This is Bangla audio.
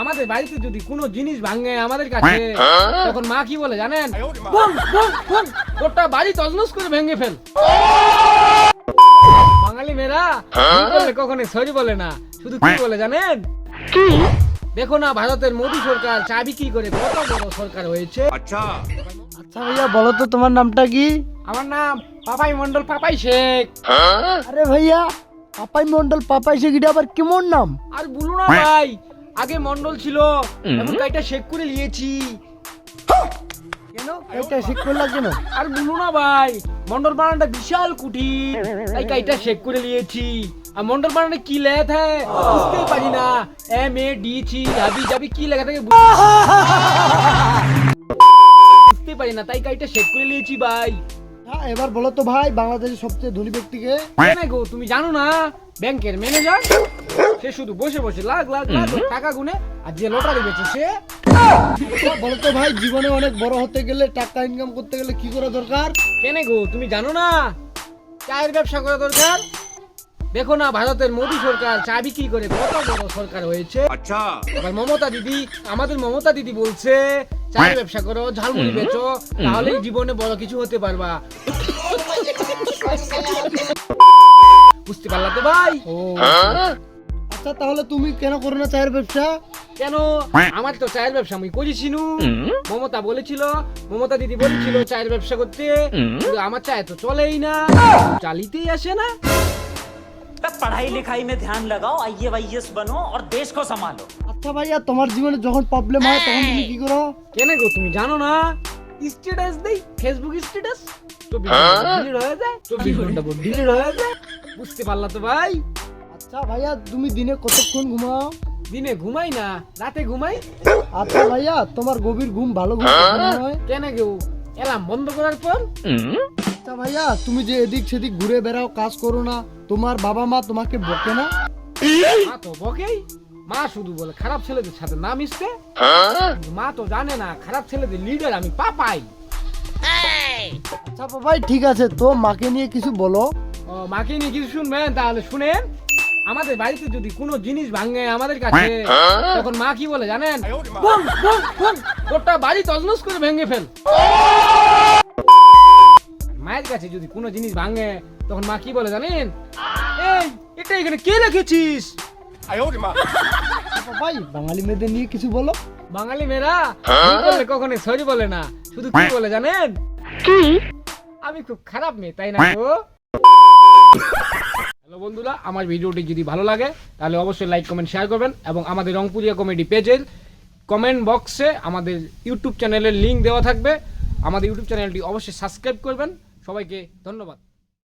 আমাদের বাড়িতে যদি কোনো জিনিস ভাঙে আমাদের কাছে তখন মা কি বলে জানেন? বম বম বম গোটা বাড়ি তছনছ করে ভেঙে ফেল। বাঙালি মেয়েরা ভুল করলে কখনো সরি বলে না, শুধু কি বলে জানেন? কি? দেখো না ভারতের মোদী সরকার চা বিক্রি করে কত বড় সরকার হয়েছে। আচ্ছা ভাইয়া বলো তো তোমার নামটা কি? আমার নাম পাপাই মন্ডল পাপাই শেখ। আরে ভাইয়া পাপাই মন্ডল পাপাই শেখ এটা আবার কেমন নাম? আর বলো না ভাই, আগে মন্ডল ছিল, এখন এটা শেখ করে নিয়েছি। কেন এটা শেখ করলা কেন? আর বলো না ভাই, মন্ডল বানানটা বিশাল কঠিন, তাই এটা শেখ করে নিয়েছি। আর মন্ডল বানানে কি লেখা থাকে বুঝতেই পারি না, MADC যাবি যাবি কি লেখা থাকে বুঝতে পারি না, তাই এটা শেখ করে নিয়েছি ভাই। হ্যাঁ এবার বলো তো ভাই বাংলাদেশের সবচেয়ে ধনী ব্যক্তিকে? কেন গো তুমি জানো না? ব্যাংকের ম্যানেজার, সে শুধু বসে বসে লাখ লাখ লাখ টাকা গুনে, আর যে লটারি বেচে সে। বলো তো ভাই জীবনে অনেক বড় হতে গেলে টাকা ইনকাম করতে গেলে কি করা দরকার? কেন গো তুমি জানো না? চায়ের ব্যবসা করা দরকার। দেখো না ভারতের মোদী সরকার চা বিক্রি করে কত বড় সরকার হয়েছে। अच्छा আবার আমাদের মমতা দিদি বলছে চায়ের ব্যবসা করো, ঝালমুড়ি বেচো, তাহলেই জীবনে বড় কিছু হতে পারবা। বুঝতে পারলা তো ভাই? ও আচ্ছা তাহলে তুমি কেন করো না চায়ের ব্যবসা? কেন? আমার তো চায়ের ব্যবসা আমি করেছি নু। মমতা দিদি বলেছিল চায়ের ব্যবসা করতে, কিন্তু আমার চায় তো চলেই না, চালিতেই আসে না। पढ़ाई लिखाई में ध्यान लगाओ, IAS बनो और देश को संभालो। আচ্ছা ভাইয়া তোমার জীবনে যখন প্রবলেম হয় তখন তুমি কি করো? কেন গো তুমি জানো না? স্ট্যাটাস দেই, ফেসবুক স্ট্যাটাস, 24 ঘন্টা ডিলিট হয়ে যায়, 24 ঘন্টা পর ডিলিট হয়ে যায়। বুঝতে পারলা তো ভাই? আচ্ছা ভাইয়া তুমি দিনে কতক্ষণ ঘুমাও? দিনে ঘুমাই না, রাতে ঘুমাই। আচ্ছা ভাইয়া তোমার গভীর ঘুম ভালো ঘুম কখন হয়? কেন গো এলার্ম বন্ধ করার পর। আচ্ছা ভাইয়া তুমি যে এদিক সেদিক ঘুরে বেড়াও কাজ করো না, তোমার বাবা মা তোমাকে বকে না? মা তো বকেই, মা শুধু বলে খারাপ ছেলেদের সাথে না মিশতে। কিন্তু মা তো জানে না খারাপ ছেলেদের লিডার আমি পাপাই। আচ্ছা ভাই ঠিক আছে, তো মাকে নিয়ে কিছু বলো। ও মাকে নিয়ে কিছু শুনবেন? তাহলে শুনেন। আমাদের বাড়িতে যদি কোনো জিনিস ভাঙে আমাদের কাছে তখন মা কি বলে জানেন? বম বম বম গোটা বাড়ি তছনছ করে ভেঙে ফেল। মায়ের কাছে যদি কোনো জিনিস ভাঙে তখন মা কি বলে জানেন? এই এটা এখানে কে রেখেছিস? আচ্ছা ভাই বাঙালি মেয়েদের নিয়ে কিছু বলো। বাঙালি মেয়েরা ভুল করলে কখনো সরি বলে না, শুধু কি বলে জানেন? কি? আমি খুব খারাপ মেয়ে, তাই না গো? হ্যালো বন্ধুরা, আমার ভিডিওটি যদি ভালো লাগে তাহলে অবশ্যই লাইক কমেন্ট শেয়ার করবেন, এবং আমাদের রংপুরিয়া কমেডি পেজের কমেন্ট বক্সে আমাদের ইউটিউব চ্যানেলের লিংক দেওয়া থাকবে। আমাদের ইউটিউব চ্যানেলটি অবশ্যই সাবস্ক্রাইব করবেন। সবাইকে ধন্যবাদ।